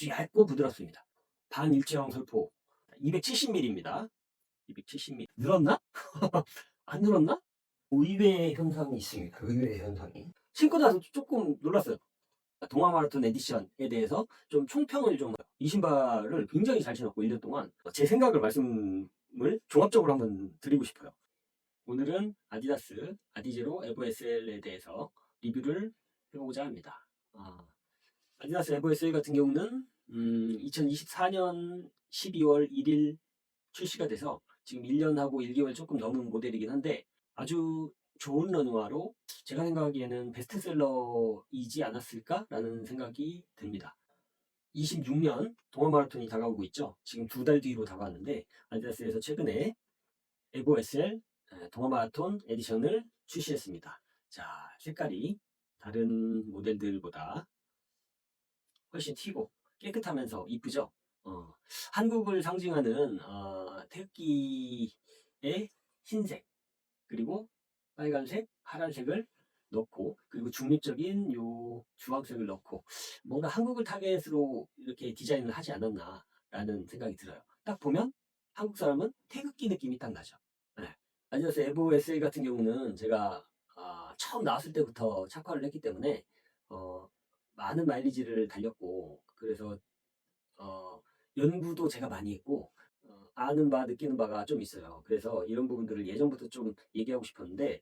아주 얇고 부드럽습니다. 반일체형 설포 270mm입니다. 270mm. 늘었나? 안 늘었나? 의외의 현상이 있습니다. 의외의 현상이. 신고 나서 조금 놀랐어요. 동아 마라톤 에디션에 대해서 좀 총평을 좀, 이 신발을 굉장히 잘 신었고 1년 동안 제 생각을 말씀을 종합적으로 한번 드리고 싶어요. 오늘은 아디다스 아디제로 에보 SL에 대해서 리뷰를 해보고자 합니다. 아디다스 에보 SL 같은 경우는 2024년 12월 1일 출시가 돼서 지금 1년하고 1개월 조금 넘은 모델이긴 한데 아주 좋은 러닝화로 제가 생각하기에는 베스트셀러이지 않았을까라는 생각이 듭니다. 26년 동아 마라톤이 다가오고 있죠. 지금 2달 뒤로 다가왔는데 아디다스에서 최근에 에보 SL 동아 마라톤 에디션을 출시했습니다. 자, 색깔이 다른 모델들보다 훨씬 튀고 깨끗하면서 이쁘죠. 한국을 상징하는 태극기의 흰색 그리고 빨간색, 파란색을 넣고 그리고 중립적인 요 주황색을 넣고 뭔가 한국을 타겟으로 이렇게 디자인을 하지 않았나 라는 생각이 들어요. 딱 보면 한국 사람은 태극기 느낌이 딱 나죠. 네. 아디다스 에보 SL 같은 경우는 제가 처음 나왔을 때부터 착화를 했기 때문에 많은 마일리지를 달렸고 그래서 연구도 제가 많이 했고 아는 바 느끼는 바가 좀 있어요. 그래서 이런 부분들을 예전부터 좀 얘기하고 싶었는데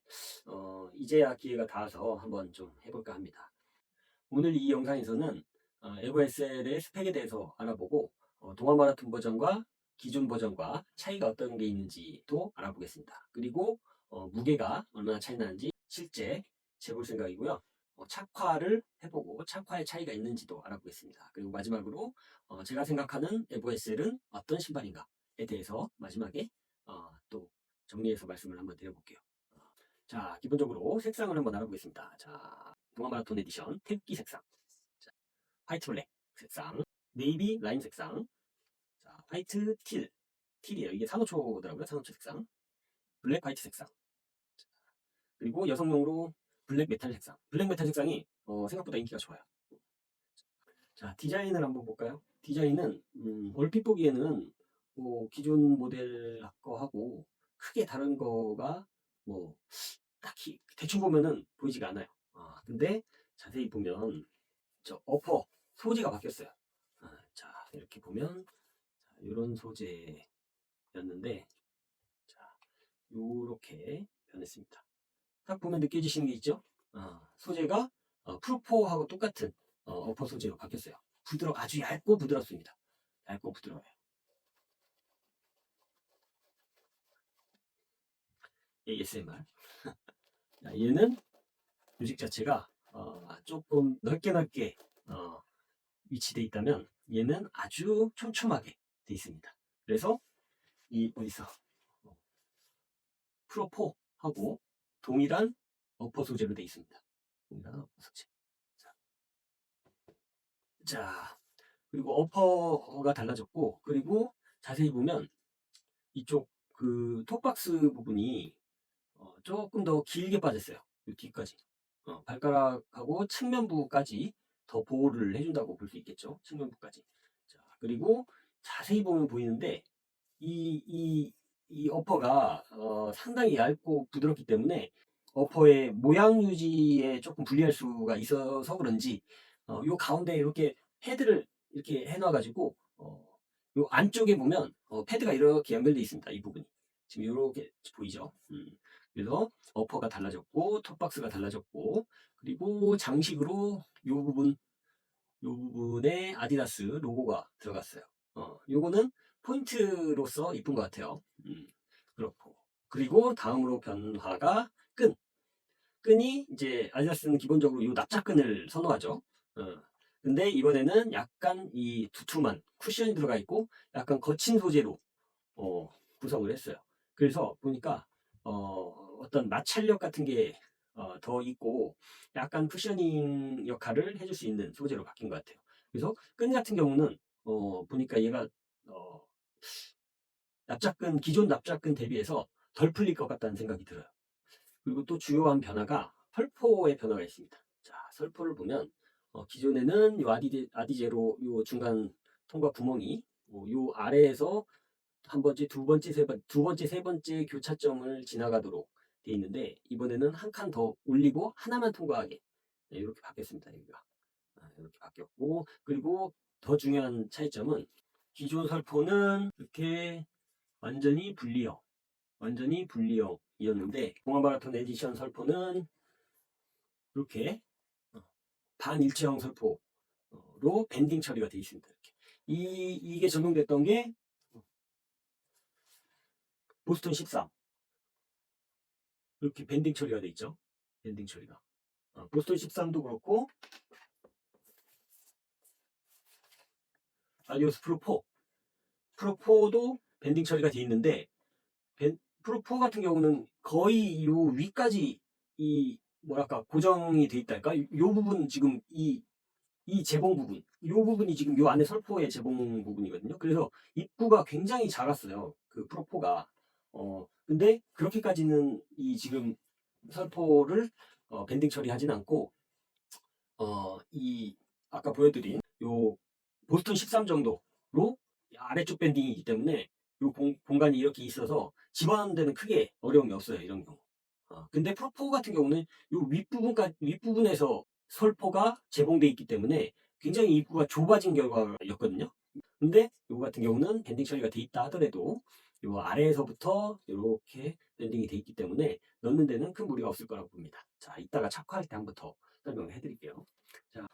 이제야 기회가 닿아서 한번 좀 해볼까 합니다. 오늘 이 영상에서는 에버 SL의 스펙에 대해서 알아보고 동아 마라톤 버전과 기존 버전과 차이가 어떤 게 있는지도 알아보겠습니다. 그리고 무게가 얼마나 차이 나는지 실제 재볼 생각이고요. 착화를 해보고 착화의 차이가 있는지도 알아보겠습니다. 그리고 마지막으로 제가 생각하는 에버 SL은 어떤 신발인가에 대해서 마지막에 또 정리해서 말씀을 한번 드려볼게요. 자, 기본적으로 색상을 한번 알아보겠습니다. 자, 동아 마라톤 에디션 태극기 색상, 자, 화이트 블랙 색상, 네이비 라임 색상, 자, 화이트 틸이에요. 이게 산호초더라고요. 산호초 색상, 블랙 화이트 색상, 그리고 여성용으로 블랙 메탈 색상. 블랙 메탈 색상이 생각보다 인기가 좋아요. 자, 디자인을 한번 볼까요? 디자인은 얼핏 보기에는 뭐 기존 모델 거하고 크게 다른 거가 뭐 딱히 대충 보면은 보이지가 않아요. 근데 자세히 보면 저 어퍼 소재가 바뀌었어요. 자, 이렇게 보면 이런 소재였는데 자, 요렇게 변했습니다. 딱 보면 느껴지시는 게 있죠? 소재가 프로포하고 똑같은 어퍼 소재로 바뀌었어요. 아주 얇고 부드럽습니다. 얇고 부드러워요. ASMR. 얘는 조직 자체가 조금 넓게 위치되어 있다면 얘는 아주 촘촘하게 되어 있습니다. 그래서 이 어디서 프로4하고 동일한 어퍼 소재로 되어 있습니다. 동일한 어퍼 소재. 자, 그리고 어퍼가 달라졌고, 그리고 자세히 보면 이쪽 그 톱박스 부분이 조금 더 길게 빠졌어요. 이 뒤까지. 발가락하고 측면부까지 더 보호를 해준다고 볼 수 있겠죠. 측면부까지. 자, 그리고 자세히 보면 보이는데 이 어퍼가 상당히 얇고 부드럽기 때문에 어퍼의 모양 유지에 조금 불리할 수가 있어서 그런지 요 가운데 이렇게 패드를 이렇게 해놔가지고 요 안쪽에 보면 패드가 이렇게 연결되어 있습니다. 이 부분이 지금 이렇게 보이죠. 그래서 어퍼가 달라졌고 톱박스가 달라졌고 그리고 장식으로 요 부분에 아디다스 로고가 들어갔어요. 요거는 포인트로서 이쁜 것 같아요. 그렇고. 그리고 다음으로 변화가 끈이 이제 아디다스는 기본적으로 요 납작끈을 선호하죠. 근데 이번에는 약간 이 두툼한 쿠션이 들어가 있고 약간 거친 소재로 구성을 했어요. 그래서 보니까 어떤 마찰력 같은 게 더 있고 약간 쿠셔닝 역할을 해줄 수 있는 소재로 바뀐 것 같아요. 그래서 끈 같은 경우는 보니까 얘가 어, 기존 납작끈 대비해서 덜 풀릴 것 같다는 생각이 들어요. 그리고 또 주요한 변화가 설포의 변화가 있습니다. 자, 설포를 보면 기존에는 요 아디제로 요 중간 통과 구멍이 요 아래에서 한 번째, 두 번째, 세 번째 교차점을 지나가도록 돼 있는데 이번에는 한 칸 더 올리고 하나만 통과하게 이렇게 바뀌었습니다. 여기가 이렇게 바뀌었고 그리고 더 중요한 차이점은 기존 설포는 이렇게 완전히 분리형이었는데 동아 마라톤 에디션 설포는 이렇게 반일체형 설포로 밴딩 처리가 되어 있습니다. 이렇게. 이게 적용됐던 게 보스턴 13 이렇게 밴딩 처리가 되어 있죠. 밴딩 처리가 보스턴 13도 그렇고 아디오스 프로4도 밴딩 처리가 되어 있는데 프로4 같은 경우는 거의 요 위까지 이 뭐랄까 고정이 돼 있달까 요 부분 지금 이 재봉 부분, 이 부분이 지금 이 안에 설포의 재봉 부분이거든요. 그래서 입구가 굉장히 작았어요. 그 프로포가. 근데 그렇게까지는 이 지금 설포를 밴딩 처리하진 않고, 이 아까 보여드린 요 보스턴 13 정도로 아래쪽 밴딩이기 때문에 요 공간이 이렇게 있어서 집어넣는 데는 크게 어려움이 없어요. 이런 경우. 근데 프로포 같은 경우는 요 윗부분에서 설포가 제공돼 있기 때문에 굉장히 입구가 좁아진 결과였거든요. 근데 요거 같은 경우는 밴딩 처리가 돼 있다 하더라도 요 아래에서부터 이렇게 밴딩이 돼 있기 때문에 넣는 데는 큰 무리가 없을 거라고 봅니다. 자, 이따가 착화할 때 한번 더 설명을 해드릴게요. 자,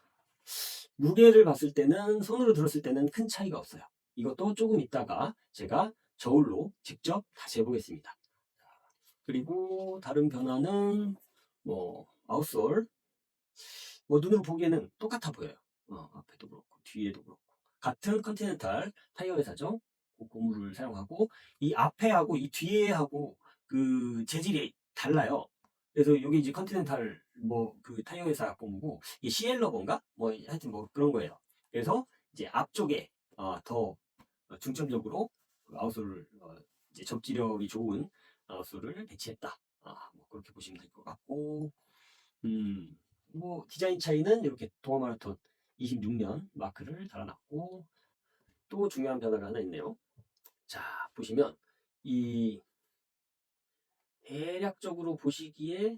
무게를 봤을 때는 손으로 들었을 때는 큰 차이가 없어요. 이것도 조금 있다가 제가 저울로 직접 다시 해보겠습니다. 그리고 다른 변화는 뭐 아웃솔 눈으로 보기에는 똑같아 보여요. 앞에도 그렇고 뒤에도 그렇고 같은 컨티넨탈 타이어 회사죠. 고무를 사용하고 이 앞에하고 이 뒤에하고 그 재질이 달라요. 그래서 여기 이제 컨티넨탈 그 타이어 회사 고무고 이 시엘러건가 하여튼 그런 거예요. 그래서 이제 앞쪽에 더 중점적으로 그 아웃솔을 이제 접지력이 좋은 아웃솔을 배치했다. 그렇게 보시면 될 것 같고 디자인 차이는 이렇게 동아 마라톤 26년 마크를 달아놨고 또 중요한 변화가 하나 있네요. 자, 보시면 이 대략적으로 보시기에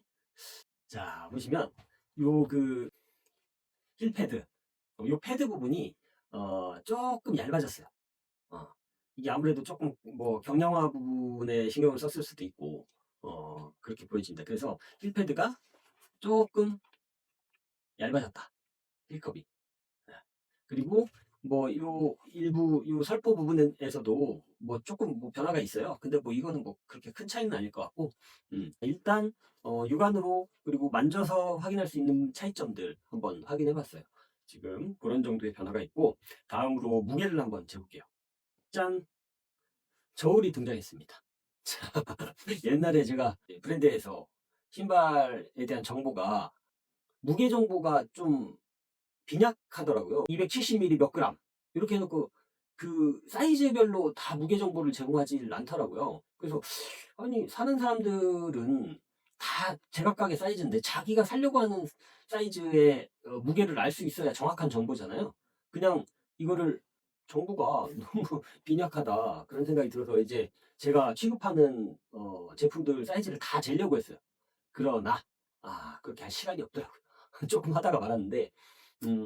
자, 보시면 요 그 힐패드 요 패드 부분이 조금 얇아졌어요. 어, 이게 아무래도 조금 경량화 부분에 신경을 썼을 수도 있고 그렇게 보여집니다. 그래서 힐패드가 조금 얇아졌다. 힐컵이. 네. 그리고 요 일부 요 설포 부분에서도 조금 변화가 있어요. 근데 이거는 그렇게 큰 차이는 아닐 것 같고 일단 육안으로 그리고 만져서 확인할 수 있는 차이점들 한번 확인해 봤어요. 지금 그런 정도의 변화가 있고 다음으로 무게를 한번 재볼게요. 짠! 저울이 등장했습니다. 옛날에 제가 브랜드에서 신발에 대한 정보가 무게 정보가 좀 빈약하더라고요. 270ml 몇 그램 이렇게 해놓고 그 사이즈별로 다 무게 정보를 제공하지 않더라고요. 그래서 아니 사는 사람들은 다 제각각의 사이즈인데 자기가 살려고 하는 사이즈의 무게를 알 수 있어야 정확한 정보잖아요. 그냥 이거를 정보가 너무 빈약하다 그런 생각이 들어서 이제 제가 취급하는 제품들 사이즈를 다 재려고 했어요. 그러나 그렇게 할 시간이 없더라고요. 조금 하다가 말았는데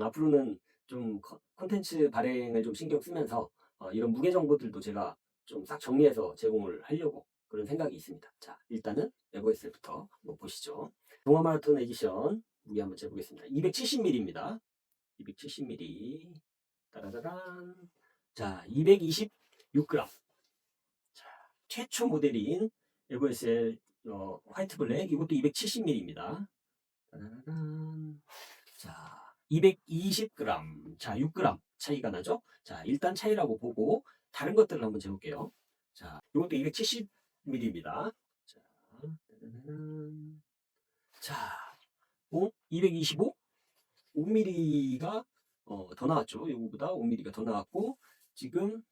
앞으로는 좀 콘텐츠 발행을 좀 신경 쓰면서 이런 무게 정보들도 제가 좀 싹 정리해서 제공을 하려고 그런 생각이 있습니다. 자, 일단은 에버에셀부터 한번 보시죠. 동아 마라톤 에디션 무게 한번 재보겠습니다. 270ml입니다. 270ml. 따라라란. 자, 226g. 자, 최초 모델인 에버에셀 화이트 블랙 이것도 270ml입니다. 따라라란. 자, 220g. 자, 6g 차이가 나죠? 자, 일단 차이라고 보고 다른 것들을 한번 재볼게요. 자, 이것도 270ml입니다. 자, 자, 225? 5mm가 더 나왔죠. 이거보다 5mm가 더 나왔고 지금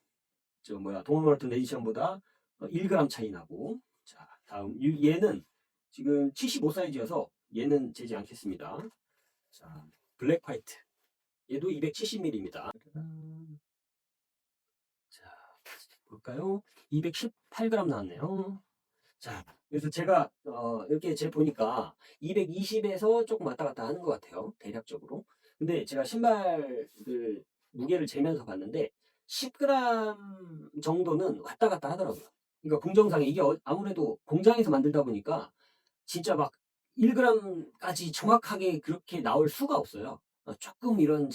동아 마라톤 에디션보다 1g 차이 나고 자, 다음 얘는 지금 75 사이즈여서 얘는 재지 않겠습니다. 자, 블랙 화이트. 얘도 270ml입니다. 자, 볼까요? 218g 나왔네요. 자, 그래서 제가 이렇게 재 보니까 220에서 조금 왔다 갔다 하는 것 같아요. 대략적으로. 근데 제가 신발을 무게를 재면서 봤는데 10g 정도는 왔다 갔다 하더라고요. 그러니까 공정상에 이게 아무래도 공장에서 만들다 보니까 진짜 막 1g까지 정확하게 그렇게 나올 수가 없어요. 조금 이런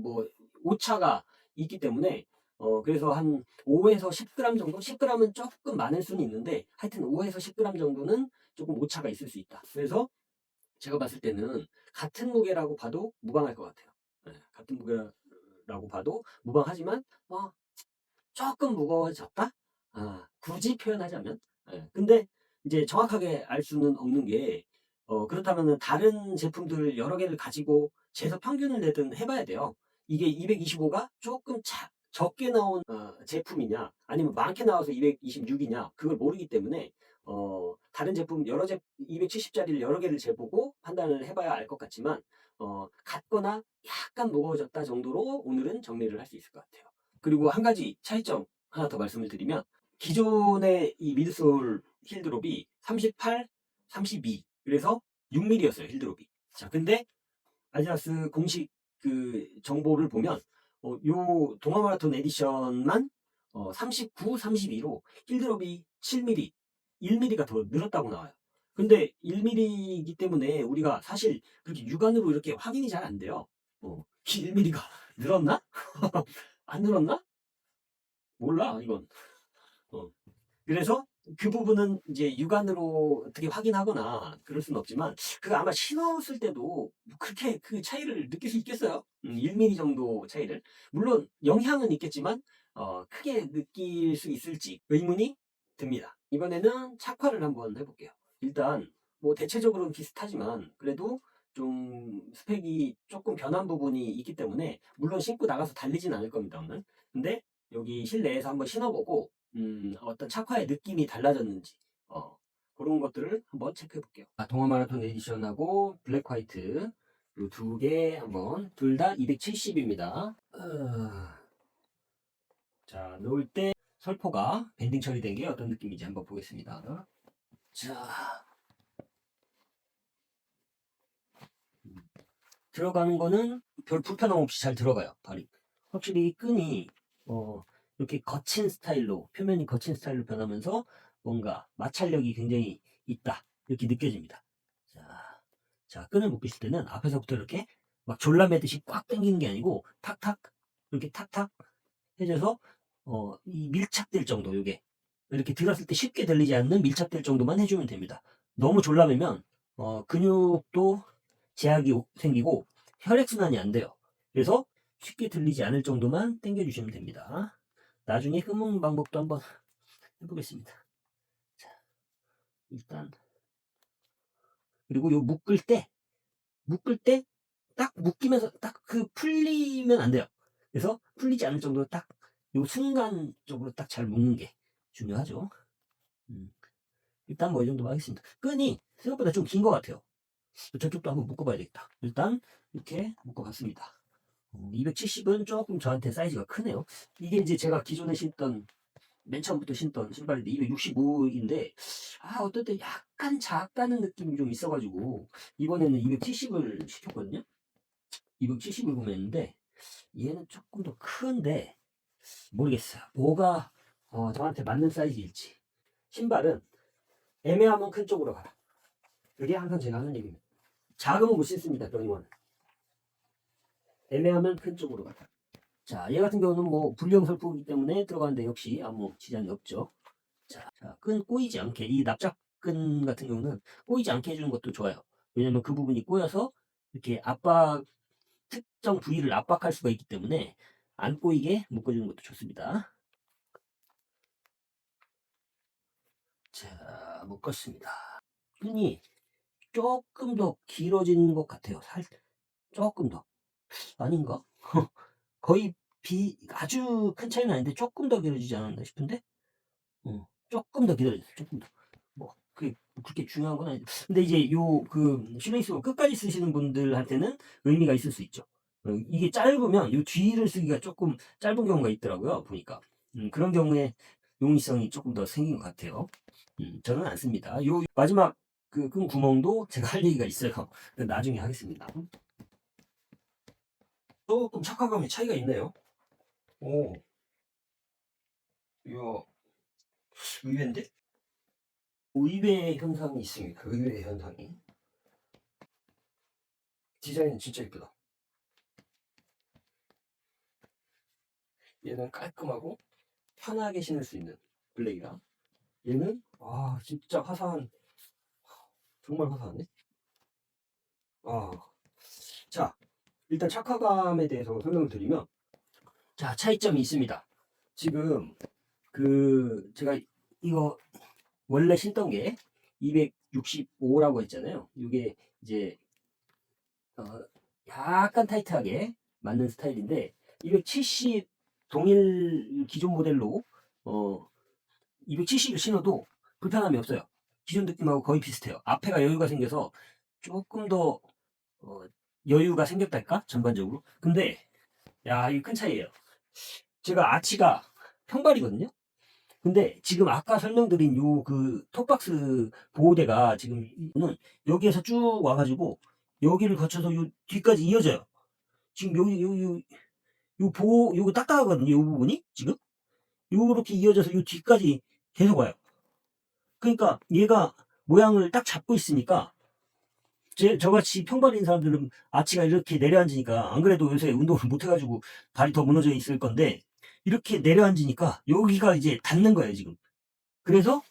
뭐 오차가 있기 때문에 그래서 한 5에서 10g 정도? 10g은 조금 많을 수는 있는데 하여튼 5에서 10g 정도는 조금 오차가 있을 수 있다. 그래서 제가 봤을 때는 같은 무게라고 봐도 무방할 것 같아요. 네, 같은 무게라고 봐도 무방하지만 조금 무거워졌다? 굳이 표현하자면. 예. 근데 이제 정확하게 알 수는 없는 게, 그렇다면은 다른 제품들 여러 개를 가지고 재서 평균을 내든 해봐야 돼요. 이게 225가 조금 적게 나온 제품이냐, 아니면 많게 나와서 226이냐, 그걸 모르기 때문에, 다른 제품, 270짜리를 여러 개를 재보고 판단을 해봐야 알 것 같지만, 같거나 약간 무거워졌다 정도로 오늘은 정리를 할 수 있을 것 같아요. 그리고 한 가지 차이점 하나 더 말씀을 드리면 기존의 이 미드솔 힐드롭이 38, 32 그래서 6mm였어요 힐드롭이. 자 근데 아디다스 공식 그 정보를 보면 요 동아 마라톤 에디션만 39, 32로 힐드롭이 7mm, 1mm가 더 늘었다고 나와요. 근데 1mm이기 때문에 우리가 사실 그렇게 육안으로 이렇게 확인이 잘 안 돼요. 1mm가 늘었나? 안 늘었나? 몰라 이건. 어. 그래서 그 부분은 이제 육안으로 어떻게 확인하거나 그럴 수는 없지만 그거 아마 신었을 때도 뭐 그렇게 그 차이를 느낄 수 있겠어요? 1mm 정도 차이를. 물론 영향은 있겠지만 크게 느낄 수 있을지 의문이 듭니다. 이번에는 착화를 한번 해볼게요. 일단 뭐 대체적으로는 비슷하지만 그래도 좀 스펙이 조금 변한 부분이 있기 때문에 물론 신고 나가서 달리진 않을 겁니다 오늘. 근데 여기 실내에서 한번 신어보고 어떤 착화의 느낌이 달라졌는지 그런 것들을 한번 체크해 볼게요. 동아 마라톤 에디션하고 블랙 화이트 이 두 개 한번 둘 다 270입니다. 자 놓을 때 설포가 밴딩 처리된 게 어떤 느낌인지 한번 보겠습니다. 자 들어가는 거는 별 불편함 없이 잘 들어가요. 발이 확실히 끈이 어, 이렇게 거친 스타일로 표면이 거친 스타일로 변하면서 뭔가 마찰력이 굉장히 있다 이렇게 느껴집니다. 자 끈을 묶으실 때는 앞에서부터 이렇게 막 졸라매듯이 꽉 당기는 게 아니고 탁탁 이렇게 탁탁 해줘서 이 밀착될 정도 요게 이렇게 들었을 때 쉽게 들리지 않는 밀착될 정도만 해주면 됩니다. 너무 졸라매면 근육도 제약이 생기고 혈액순환이 안 돼요. 그래서 쉽게 들리지 않을 정도만 당겨주시면 됩니다. 나중에 흠은 방법도 한번 해보겠습니다. 자, 일단 그리고 요 묶을 때 딱 묶이면서 딱 그 풀리면 안 돼요. 그래서 풀리지 않을 정도로 딱 요 순간적으로 딱 잘 묶는 게 중요하죠. 음, 일단 뭐 이 정도만 하겠습니다. 끈이 생각보다 좀 긴 것 같아요. 저쪽도 한번 묶어봐야 겠다 일단 이렇게 묶어봤습니다. 270은 조금 저한테 사이즈가 크네요. 이게 이제 제가 기존에 신던 맨 처음부터 신던 신발인데 265인데 어떨 때 약간 작다는 느낌이 좀 있어가지고 이번에는 270을 시켰거든요. 270을 구매했는데 얘는 조금 더 큰데 모르겠어요. 뭐가 저한테 맞는 사이즈일지. 신발은 애매하면 큰 쪽으로 가라. 그게 항상 제가 하는 얘기입니다. 작으면 못 신습니다. 병이원. 애매하면 큰 쪽으로 가라. 자, 얘 같은 경우는 뭐 불량 설포이기 때문에 들어가는데 역시 아무 지장이 없죠. 자, 끈 꼬이지 않게 이 납작끈 같은 경우는 꼬이지 않게 해주는 것도 좋아요. 왜냐면 그 부분이 꼬여서 이렇게 특정 부위를 압박할 수가 있기 때문에 안 꼬이게 묶어주는 것도 좋습니다. 자, 묶었습니다. 끈이 조금 더 길어지는 것 같아요. 조금 더. 아닌가? 거의 아주 큰 차이는 아닌데 조금 더 길어지지 않았나 싶은데? 조금 더 기다려주세요. 조금 더. 뭐, 그게 그렇게 중요한 건 아닌데. 근데 이제 요, 그, 슈레이스 끝까지 쓰시는 분들한테는 의미가 있을 수 있죠. 이게 짧으면 이 뒤를 쓰기가 조금 짧은 경우가 있더라고요. 보니까. 그런 경우에 용이성이 조금 더 생긴 것 같아요. 저는 안 씁니다. 요 마지막 그 끈 구멍도 제가 할 얘기가 있어요. 나중에 하겠습니다. 조금 착화감의 차이가 있네요. 오, 이거 의외인데? 의외의 현상이 있습니다. 의외의 현상이. 디자인은 진짜 예쁘다. 얘는 깔끔하고 편하게 신을 수 있는 블랙이라. 얘는 진짜 화사한, 정말 화사하네. 아, 자, 일단 착화감에 대해서 설명을 드리면, 자, 차이점이 있습니다. 지금 제가 이거 원래 신던 게 265라고 했잖아요. 이게 이제 어, 약간 타이트하게 맞는 스타일인데 270 동일 기존 모델로 270을 신어도 불편함이 없어요. 기존 느낌하고 거의 비슷해요. 앞에가 여유가 생겨서 조금 더 어, 여유가 생겼달까? 전반적으로. 근데 야, 이게 큰 차이예요. 제가 아치가 평발이거든요. 근데 지금 아까 설명드린 요 그 톱박스 보호대가 지금 이거는 여기에서 쭉 와가지고 여기를 거쳐서 요 뒤까지 이어져요. 지금 요 요거 딱딱하거든요. 요 부분이 지금 요렇게 이어져서 요 뒤까지 계속 와요. 그러니까 얘가 모양을 딱 잡고 있으니까 저같이 평발인 사람들은 아치가 이렇게 내려앉으니까 안 그래도 요새 운동을 못 해가지고 다리 더 무너져 있을 건데 이렇게 내려앉으니까 여기가 이제 닿는 거예요 지금. 그래서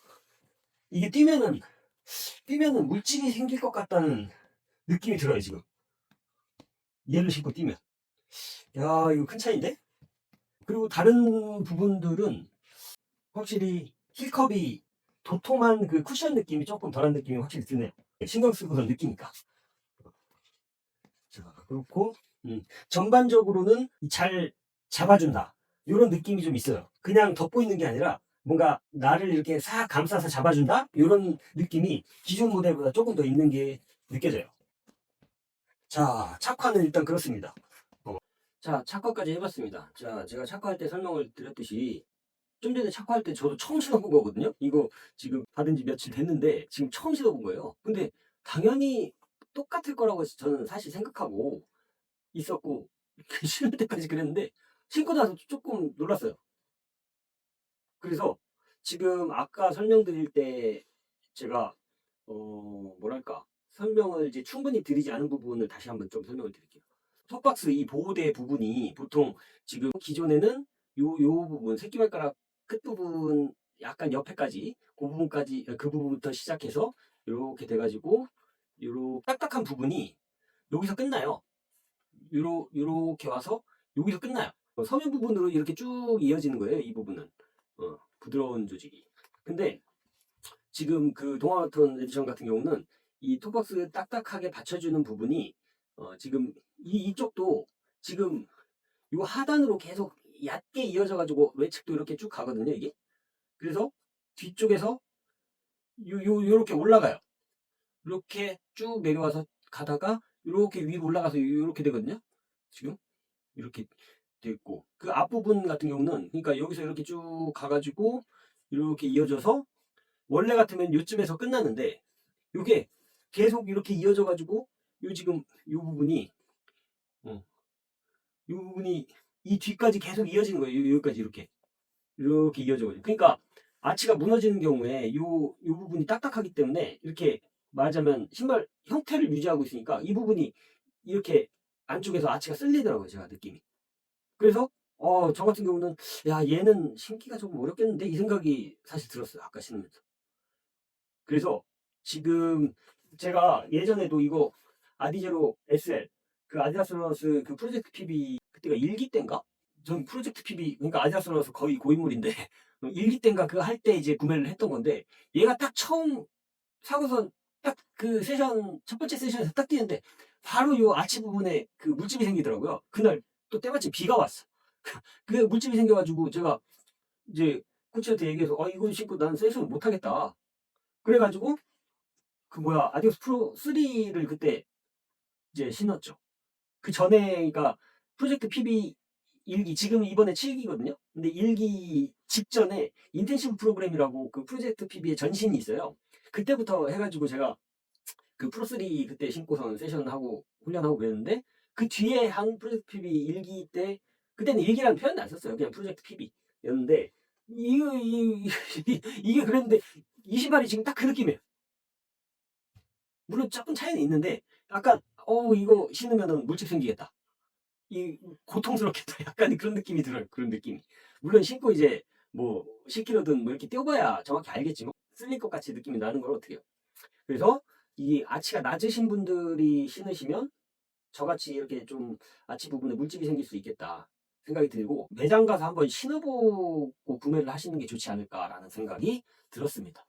이게 뛰면은 물집이 생길 것 같다는 느낌이 들어요 지금. 얘를 신고 뛰면. 야, 이거 큰 차이인데? 그리고 다른 부분들은 확실히 힐컵이 도톰한 그 쿠션 느낌이 조금 덜한 느낌이 확실히 드네요. 신경 쓰고서 느끼니까. 자, 그렇고 전반적으로는 잘 잡아준다. 이런 느낌이 좀 있어요. 그냥 덮고 있는 게 아니라 뭔가 나를 이렇게 싹 감싸서 잡아준다? 이런 느낌이 기존 모델보다 조금 더 있는 게 느껴져요. 자, 착화는 일단 그렇습니다. 자, 착화까지 해봤습니다. 자, 제가 착화할 때 설명을 드렸듯이 좀 전에 착화할 때 저도 처음 신어본 거거든요. 이거 지금 받은 지 며칠 됐는데 지금 처음 신어본 거예요. 근데 당연히 똑같을 거라고 저는 사실 생각하고 있었고 신을 때까지 그랬는데 신고 나서 조금 놀랐어요. 그래서 지금 아까 설명드릴 때 제가 뭐랄까 설명을 이제 충분히 드리지 않은 부분을 다시 한번 좀 설명을 드릴게요. 톱박스 이 보호대 부분이 보통 지금 기존에는 요 부분 새끼발가락 끝부분 약간 옆에까지 그 부분까지 그 부분부터 시작해서 이렇게 돼가지고 요로 딱딱한 부분이 여기서 끝나요. 요렇게 와서 여기서 끝나요. 서면 부분으로 이렇게 쭉 이어지는 거예요. 이 부분은 부드러운 조직이. 근데 지금 그 동화마톤 에디션 같은 경우는 이 톱박스 딱딱하게 받쳐주는 부분이 지금 이쪽도 지금 요 하단으로 계속 얕게 이어져 가지고 외측도 이렇게 쭉 가거든요 이게. 그래서 뒤쪽에서 요렇게 올라가요. 이렇게 쭉 내려와서 가다가 이렇게 위로 올라가서 이렇게 되거든요. 지금 이렇게 돼 있고 그 앞부분 같은 경우는 그러니까 여기서 이렇게 쭉 가가지고 이렇게 이어져서 원래 같으면 요쯤에서 끝나는데 요게 계속 이렇게 이어져 가지고 요 지금 요 부분이 요 부분이 이 뒤까지 계속 이어지는 거예요. 여기까지 이렇게 이어져 가지고 그러니까 아치가 무너지는 경우에 요 부분이 딱딱하기 때문에 이렇게 말하자면 신발 형태를 유지하고 있으니까 이 부분이 이렇게 안쪽에서 아치가 쓸리더라고요. 제가 느낌이. 그래서 저 같은 경우는 야 얘는 신기가 조금 어렵겠는데 이 생각이 사실 들었어요. 아까 신으면서. 그래서 지금 제가 예전에도 이거 아디제로 SL 그 아디다스 러너스 그 프로젝트 PB 그때가 1기 때인가? 전 프로젝트 PB 그러니까 아디다스 러너스 거의 고인물인데 1기 때인가 그 할 때 이제 구매를 했던 건데 얘가 딱 처음 사고선 딱 그 세션 첫 번째 세션에서 딱 뛰는데 바로 요 아치 부분에 그 물집이 생기더라고요. 그날 또 때마침 비가 왔어. 그 물집이 생겨가지고 제가 이제 코치한테 얘기해서 이거 신고 나는 세션 못 하겠다. 그래가지고 그 뭐야 아디오스 프로 3를 그때 이제 신었죠. 그 전에 그러니까 프로젝트 PB 1기 지금 이번에 7기거든요. 근데 1기 직전에 인텐시브 프로그램이라고 그 프로젝트 PB의 전신이 있어요. 그때부터 해가지고 제가 그 프로3 그때 신고선 세션하고 훈련하고 그랬는데 그 뒤에 한 프로젝트 PB 1기 때 그때는 1기라는 표현도 안 썼어요. 그냥 프로젝트 PB였는데 이게 그랬는데 이 신발이 지금 딱 그 느낌이에요. 물론 조금 차이는 있는데 약간 이거 신으면은 물집 생기겠다. 이 고통스럽겠다. 약간 그런 느낌이 들어요. 그런 느낌이. 물론 신고 이제 뭐 10km든 뭐 이렇게 뛰어봐야 정확히 알겠지만 쓸릴 것 같이 느낌이 나는 걸 어떻게 해요. 그래서 이 아치가 낮으신 분들이 신으시면 저같이 이렇게 좀 아치 부분에 물집이 생길 수 있겠다 생각이 들고 매장 가서 한번 신어보고 구매를 하시는 게 좋지 않을까라는 생각이 들었습니다.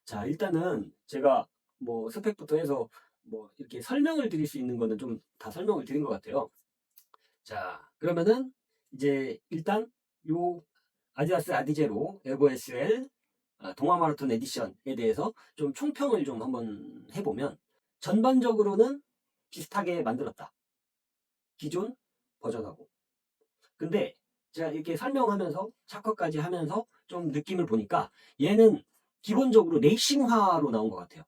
자, 일단은 제가 뭐 스펙부터 해서 뭐 이렇게 설명을 드릴 수 있는 거는 좀 다 설명을 드린 것 같아요. 자, 그러면은 이제 일단 요 아디다스 아디제로 에버 SL 동아 마라톤 에디션에 대해서 좀 총평을 좀 한번 해보면 전반적으로는 비슷하게 만들었다. 기존 버전하고. 근데 제가 이렇게 설명하면서 착화까지 하면서 좀 느낌을 보니까 얘는 기본적으로 레이싱화로 나온 것 같아요.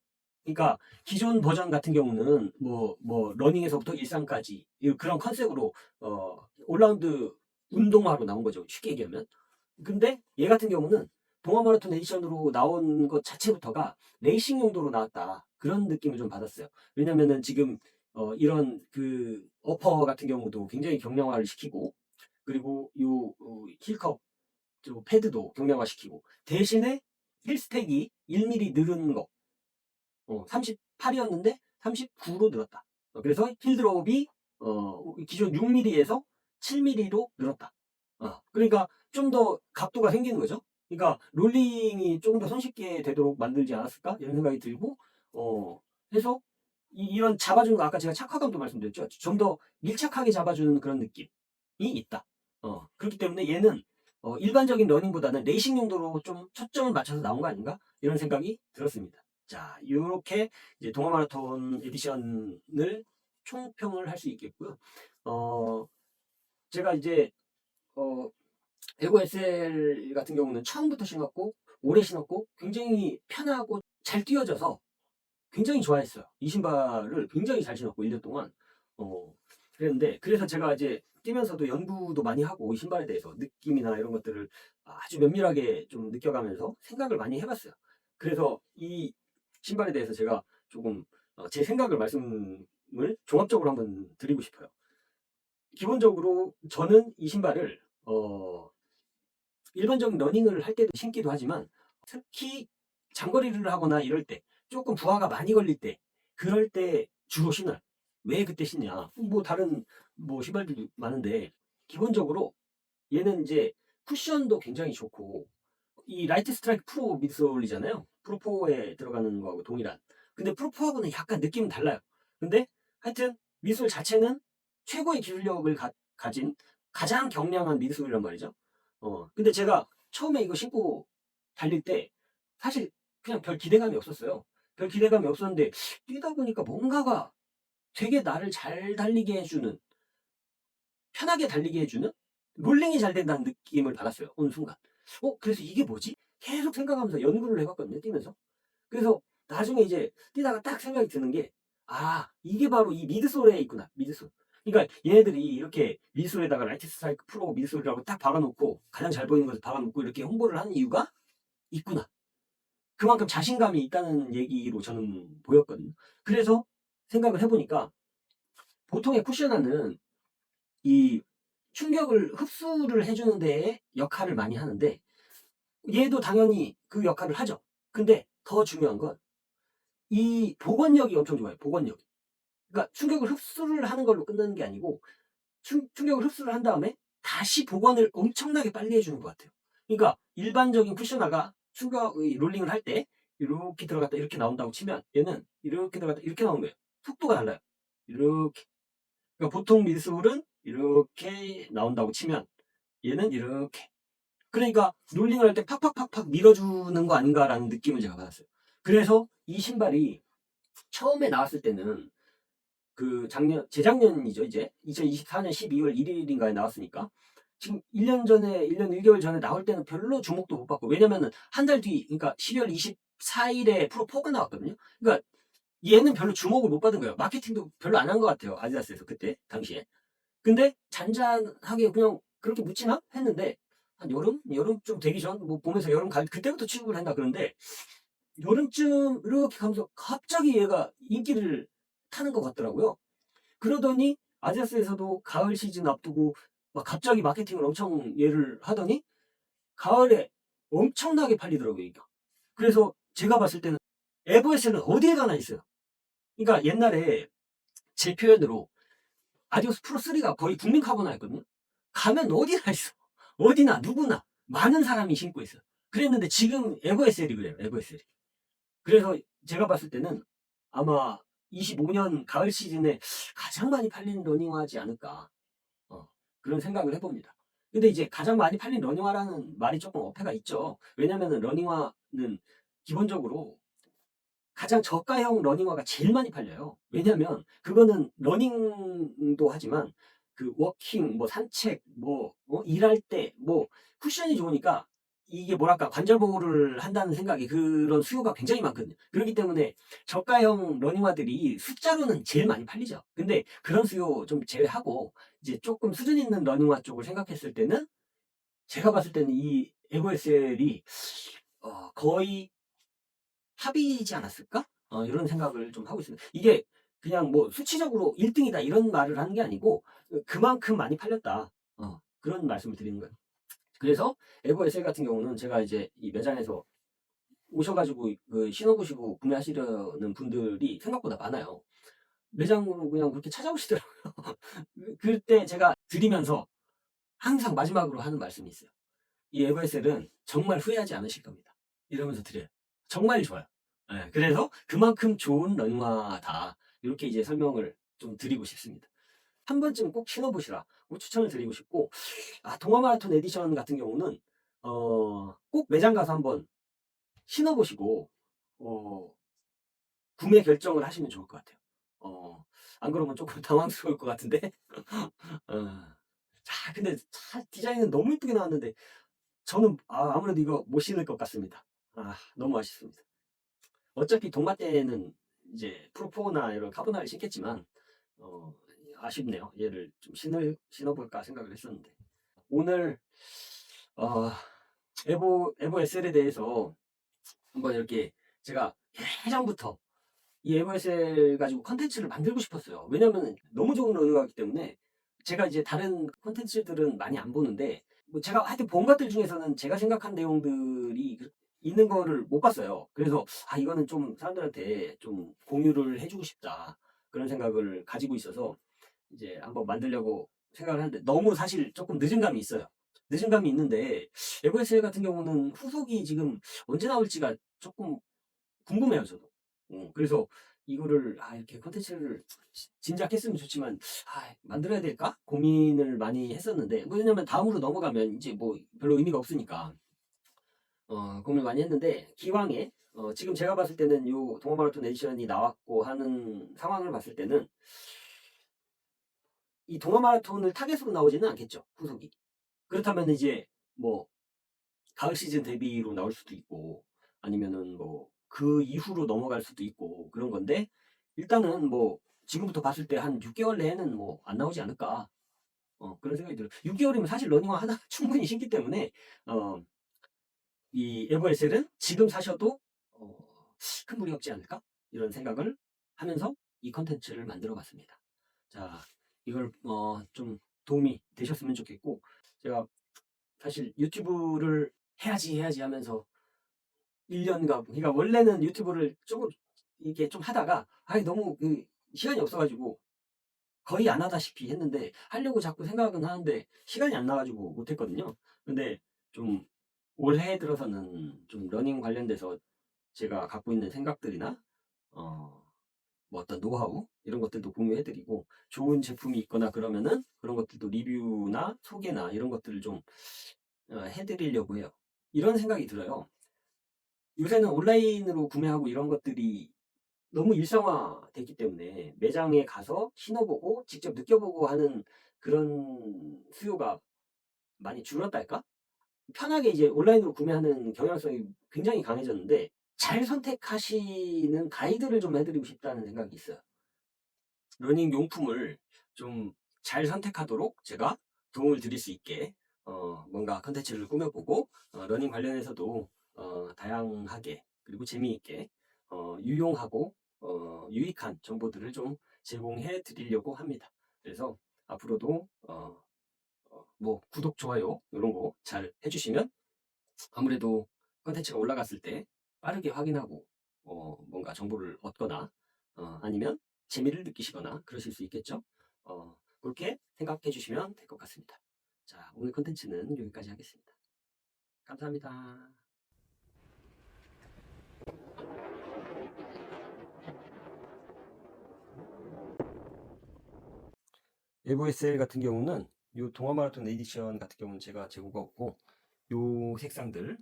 그러니까 기존 버전 같은 경우는 뭐 러닝에서부터 일상까지 그런 컨셉으로 올라운드 운동화로 나온 거죠. 쉽게 얘기하면. 근데 얘 같은 경우는 동아 마라톤 에디션으로 나온 것 자체부터가 레이싱 용도로 나왔다. 그런 느낌을 좀 받았어요. 왜냐면은 지금 이런 그 어퍼 같은 경우도 굉장히 경량화를 시키고 그리고 요 힐컵 패드도 경량화시키고 대신에 힐스택이 1mm 늘은 거 38이었는데 39로 늘었다. 그래서 힐드롭이 기존 6mm에서 7mm로 늘었다. 그러니까 좀 더 각도가 생기는 거죠. 그러니까 롤링이 조금 더 손쉽게 되도록 만들지 않았을까 이런 생각이 들고 해서 이런 잡아주는 거 아까 제가 착화감도 말씀드렸죠. 좀 더 밀착하게 잡아주는 그런 느낌이 있다. 그렇기 때문에 얘는 일반적인 러닝보다는 레이싱 용도로 좀 초점을 맞춰서 나온 거 아닌가 이런 생각이 들었습니다. 자, 이렇게 이제 동아 마라톤 에디션을 총평을 할 수 있겠고요. 어, 제가 이제 어, 에고 SL 같은 경우는 처음부터 신었고 오래 신었고 굉장히 편하고 잘 뛰어져서 굉장히 좋아했어요. 이 신발을 굉장히 잘 신었고 1년 동안 그랬는데 그래서 제가 이제 뛰면서도 연구도 많이 하고 이 신발에 대해서 느낌이나 이런 것들을 아주 면밀하게 좀 느껴가면서 생각을 많이 해봤어요. 그래서 이 신발에 대해서 제가 조금 제 생각을 말씀을 종합적으로 한번 드리고 싶어요. 기본적으로 저는 이 신발을 일반적인 러닝을 할 때도 신기도 하지만 특히 장거리를 하거나 이럴 때 조금 부하가 많이 걸릴 때 그럴 때 주로 신어요. 왜 그때 신냐? 뭐 다른 뭐 신발들이 많은데 기본적으로 얘는 이제 쿠션도 굉장히 좋고 이 라이트 스트라이크 프로 미드솔이잖아요. 프로4에 들어가는 거하고 동일한. 근데 프로4하고는 약간 느낌은 달라요. 근데 하여튼 미드솔 자체는 최고의 기술력을 가진 가장 경량한 미드솔이란 말이죠. 근데 제가 처음에 이거 신고 달릴 때 사실 그냥 별 기대감이 없었어요. 별 기대감이 없었는데 뛰다 보니까 뭔가가 되게 나를 잘 달리게 해주는 편하게 달리게 해주는 롤링이 잘 된다는 느낌을 받았어요. 어느 순간. 그래서 이게 뭐지? 계속 생각하면서 연구를 해봤거든요. 뛰면서. 그래서 나중에 이제 뛰다가 딱 생각이 드는 게 이게 바로 이 미드솔에 있구나. 미드솔. 그러니까 얘네들이 이렇게 미드솔에다가 라이트 스트라이크 프로 미드솔이라고 딱 박아놓고 가장 잘 보이는 것을 박아놓고 이렇게 홍보를 하는 이유가 있구나. 그만큼 자신감이 있다는 얘기로 저는 보였거든요. 그래서 생각을 해보니까 보통의 쿠셔너는 이 충격을 흡수를 해주는 데에 역할을 많이 하는데 얘도 당연히 그 역할을 하죠. 근데 더 중요한 건 이 복원력이 엄청 좋아요. 복원력이. 그러니까 충격을 흡수를 하는 걸로 끝나는 게 아니고 충격을 흡수를 한 다음에 다시 복원을 엄청나게 빨리 해주는 것 같아요. 그러니까 일반적인 쿠셔너가 충격 롤링을 할 때 이렇게 들어갔다 이렇게 나온다고 치면 얘는 이렇게 들어갔다 이렇게 나오는 거예요. 속도가 달라요. 이렇게. 그러니까 보통 미술은 이렇게 나온다고 치면 얘는 이렇게. 그러니까 롤링을 할 때 팍팍팍팍 밀어주는 거 아닌가라는 느낌을 제가 받았어요. 그래서 이 신발이 처음에 나왔을 때는 재작년이죠, 이제. 2024년 12월 1일인가에 나왔으니까. 지금 1년 전에, 1년 1개월 전에 나올 때는 별로 주목도 못 받고, 왜냐면은 한 달 뒤, 그러니까 12월 24일에 프로4가 나왔거든요. 그러니까 얘는 별로 주목을 못 받은 거예요. 마케팅도 별로 안 한 것 같아요. 아디다스에서 그때, 당시에. 근데 잔잔하게 그냥 그렇게 묻지나? 했는데, 한 여름 좀 되기 전, 뭐 보면서 그때부터 취급을 한다 그런데, 여름쯤 이렇게 가면서 갑자기 얘가 인기를 타는 것 같더라고요. 그러더니 아디다스에서도 가을 시즌 앞두고 막 갑자기 마케팅을 엄청 얘를 하더니 가을에 엄청나게 팔리더라고요, 이게. 그래서 제가 봤을 때는 에버에스는 어디에 가나 있어요. 그러니까 옛날에 제 표현으로 아디오스 프로3가 거의 국민 카보나였거든요. 가면 어디나 있어. 어디나 누구나 많은 사람이 신고 있어요. 그랬는데 지금 에버에스엘이 그래요. 에버에스엘이. 그래서 제가 봤을 때는 아마 25년 가을 시즌에 가장 많이 팔린 러닝화지 않을까. 어, 그런 생각을 해봅니다. 근데 이제 가장 많이 팔린 러닝화라는 말이 조금 어폐가 있죠. 왜냐면은 러닝화는 기본적으로 가장 저가형 러닝화가 제일 많이 팔려요. 왜냐면 그거는 러닝도 하지만 그 워킹, 뭐 산책, 뭐 일할 때 뭐 쿠션이 좋으니까 이게 뭐랄까 관절 보호를 한다는 생각이 그런 수요가 굉장히 많거든요. 그렇기 때문에 저가형 러닝화들이 숫자로는 제일 많이 팔리죠. 근데 그런 수요 좀 제외하고 이제 조금 수준 있는 러닝화 쪽을 생각했을 때는 제가 봤을 때는 이 에버에셀이 거의 합의지 않았을까? 이런 생각을 좀 하고 있습니다. 이게 그냥 뭐 수치적으로 1등이다 이런 말을 하는 게 아니고 그만큼 많이 팔렸다. 그런 말씀을 드리는 거예요. 그래서 에버 SL 같은 경우는 제가 이제 이 매장에서 오셔가지고 그 신어보시고 구매하시려는 분들이 생각보다 많아요. 매장으로 그냥 그렇게 찾아오시더라고요. 그때 제가 드리면서 항상 마지막으로 하는 말씀이 있어요. 이 에버에셀은 정말 후회하지 않으실 겁니다. 이러면서 드려요. 정말 좋아요. 예, 그래서 그만큼 좋은 런화다. 이렇게 이제 설명을 좀 드리고 싶습니다. 한 번쯤 꼭 신어보시라. 추천을 드리고 싶고, 동아 마라톤 에디션 같은 경우는, 꼭 매장 가서 한번 신어보시고, 어, 구매 결정을 하시면 좋을 것 같아요. 안 그러면 조금 당황스러울 것 같은데. 어, 자, 근데 디자인은 너무 이쁘게 나왔는데, 저는 아무래도 이거 못 신을 것 같습니다. 너무 아쉽습니다. 어차피 동마 때는 이제 프로포나 이런 카보나를 신겠지만 어, 아쉽네요. 얘를 좀 신어볼까 생각을 했었는데 오늘 어, 에보 SL에 대해서 한번 이렇게 제가 예전부터 이 에버 SL 가지고 컨텐츠를 만들고 싶었어요. 왜냐면 너무 좋은 러닝화이기 때문에 제가 이제 다른 컨텐츠들은 많이 안 보는데 뭐 제가 하여튼 본 것들 중에서는 제가 생각한 내용들이 있는 거를 못 봤어요. 그래서 이거는 좀 사람들한테 좀 공유를 해주고 싶다 그런 생각을 가지고 있어서 이제 한번 만들려고 생각을 하는데 너무 사실 조금 늦은 감이 있어요. 늦은 감이 있는데 에버에셀 같은 경우는 후속이 지금 언제 나올지가 조금 궁금해요, 저도. 그래서 이거를 이렇게 컨텐츠를 진작했으면 좋지만 만들어야 될까 고민을 많이 했었는데 왜냐면 다음으로 넘어가면 이제 뭐 별로 의미가 없으니까 고민을 많이 했는데 기왕에 지금 제가 봤을 때는 요 동아 마라톤 에디션이 나왔고 하는 상황을 봤을 때는 이 동아 마라톤을 타겟으로 나오지는 않겠죠, 후속이. 그렇다면 이제 뭐 가을 시즌 데뷔로 나올 수도 있고 아니면은 뭐 그 이후로 넘어갈 수도 있고 그런 건데 일단은 뭐 지금부터 봤을 때 한 6개월 내에는 뭐 안 나오지 않을까 그런 생각이 들어요. 6개월이면 사실 러닝화 하나 충분히 신기 때문에 어, 이 에버에셀은 지금 사셔도 큰 무리 없지 않을까 이런 생각을 하면서 이 컨텐츠를 만들어 봤습니다. 자, 이걸 좀 도움이 되셨으면 좋겠고 제가 사실 유튜브를 해야지 하면서 1년간 그러니까 원래는 유튜브를 조금 이렇게 좀 하다가 너무 그 시간이 없어가지고 거의 안 하다시피 했는데 하려고 자꾸 생각은 하는데 시간이 안 나가지고 못했거든요. 근데 좀 올해 들어서는 좀 러닝 관련돼서 제가 갖고 있는 생각들이나 어, 뭐 어떤 노하우 이런 것들도 공유해드리고 좋은 제품이 있거나 그러면은 그런 것들도 리뷰나 소개나 이런 것들을 좀 해드리려고 해요. 이런 생각이 들어요. 요새는 온라인으로 구매하고 이런 것들이 너무 일상화됐기 때문에 매장에 가서 신어보고 직접 느껴보고 하는 그런 수요가 많이 줄었달까? 편하게 이제 온라인으로 구매하는 경향성이 굉장히 강해졌는데 잘 선택하시는 가이드를 좀 해드리고 싶다는 생각이 있어요. 러닝 용품을 좀 잘 선택하도록 제가 도움을 드릴 수 있게 뭔가 컨텐츠를 꾸며보고 러닝 관련해서도 다양하게 그리고 재미있게 유용하고 유익한 정보들을 좀 제공해 드리려고 합니다. 그래서 앞으로도 뭐 구독, 좋아요 이런 거 잘 해주시면 아무래도 컨텐츠가 올라갔을 때 빠르게 확인하고 뭔가 정보를 얻거나 아니면 재미를 느끼시거나 그러실 수 있겠죠. 그렇게 생각해 주시면 될 것 같습니다. 자, 오늘 컨텐츠는 여기까지 하겠습니다. 감사합니다. 일부 SL 같은 경우는 이 동아 마라톤 에디션 같은 경우는 제가 재고가 없고 요 색상들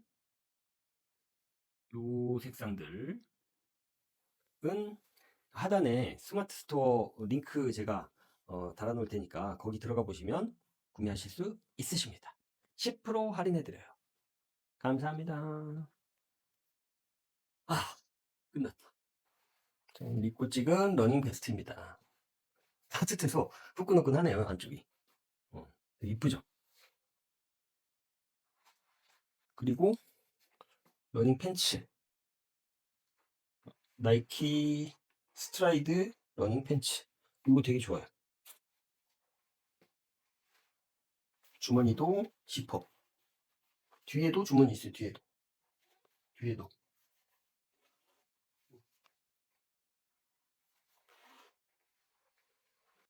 요 색상들은 하단에 스마트 스토어 링크 제가 달아 놓을 테니까 거기 들어가 보시면 구매하실 수 있으십니다. 10% 할인해 드려요. 감사합니다. 아, 끝났다. 전 입고 찍은 러닝 베스트입니다. 따뜻해서 후끈후끈하네요, 안쪽이. 되게 이쁘죠? 그리고 러닝 팬츠. 나이키 스트라이드 러닝 팬츠. 이거 되게 좋아요. 주머니도 지퍼. 뒤에도 주머니 있어요, 뒤에도. 뒤에도.